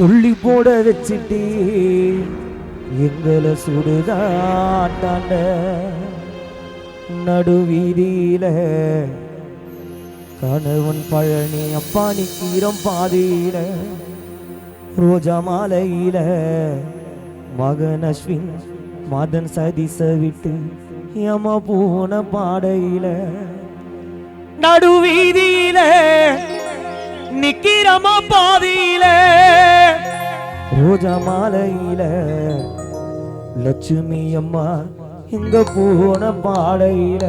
உள்ளி போட வச்சிட்டே எங்களை சுடுகாட்டாண்ட நடுவீதியில கணவன் பழனி அப்பா நிற்கிறோம் பாதியில ரோஜா மாலையில மகன் அஸ்வின் மதன் சதிச விட்டு யம போன பாடையில நடுவீதியில நிக்கிறமா பாதியில ரோஜா மாலையில லட்சுமி அம்மா இங்க போன பாடையில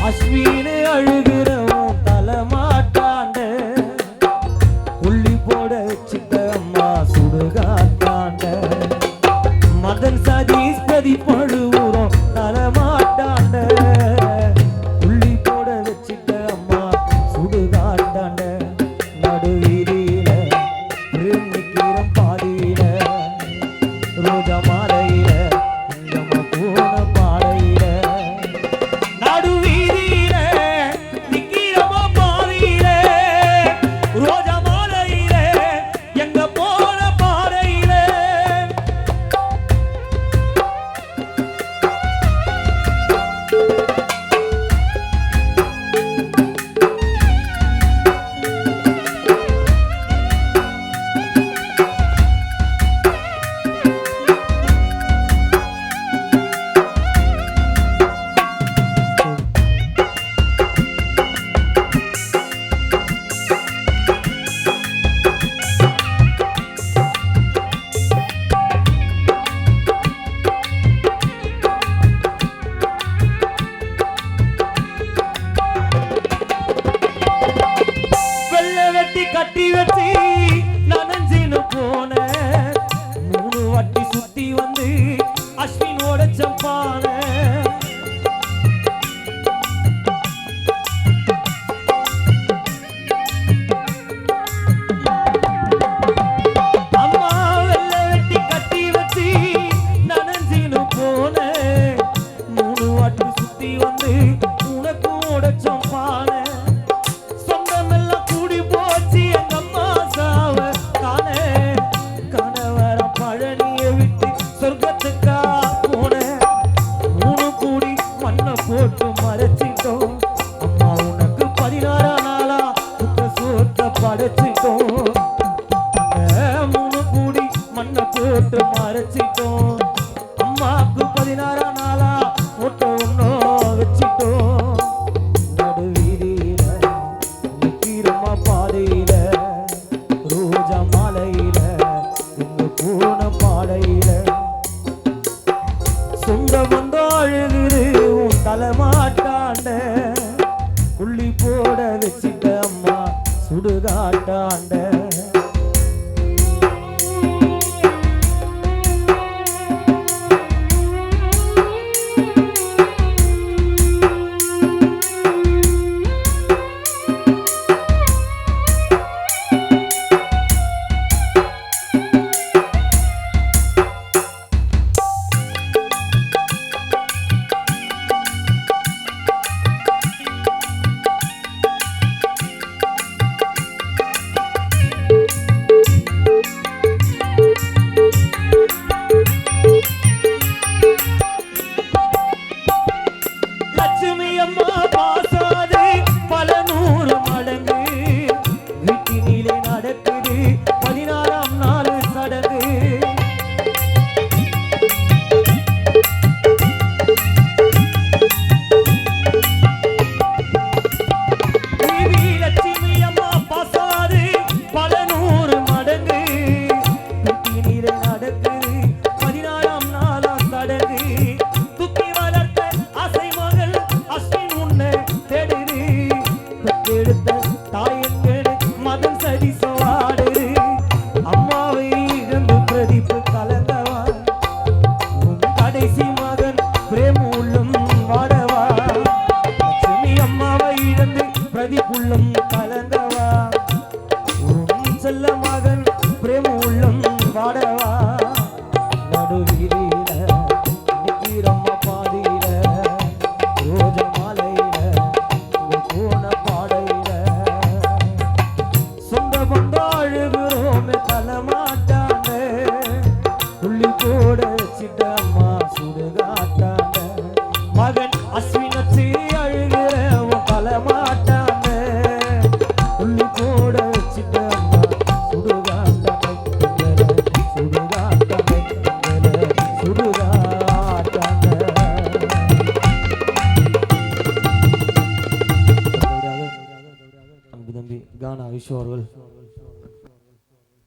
அஸ்வினு அழுகிறவும் தலைமாட்டாண்ட உள்ளி போட வச்சுட்ட அம்மா சுடுகாட்டாண்ட மதன் சதீஷ் பிரதி பழுவுறோம் தலைமாட்டாண்ட உள்ளி போட வச்சுட்ட அம்மா சுடுகாட்டாண்ட நடுவீதியில நிற்கிறோம் பாதியில ரோஜா மாலையில போன பாடையில கட்டி வச்சு நனஞ்சின்னு போன 3 வாட்டி சுத்தி வந்து அஸ்வினோட சம்பான அம்மா வெள்ள வெட்டி கட்டி வச்சு நனஞ்சின்னு போன 3 வாட்டி சுத்தி வந்து உனக்கும் உடைச்சம் பான போட்டு மறைச்சிட்டோம் அம்மா உனக்கு 16 நாளா புத்த சோத்த படைச்சிட்டோம் 3 கூடி மண்ணை போட்டு மறைச்சிட்டோம் அம்மாக்கு 16 நாளா போட்டு ஒன்னும் வச்சிட்டோம் நடுவீதியில நிற்கிறமா பாதையில ரோஜா மாலையில இங்க போன பாடையில சொந்த வந்த அழுகுது தலைமாட்டாண்ட உள்ளி போட வச்சிட்ட அம்மா சுடுகாட்டாண்ட அவர்கள்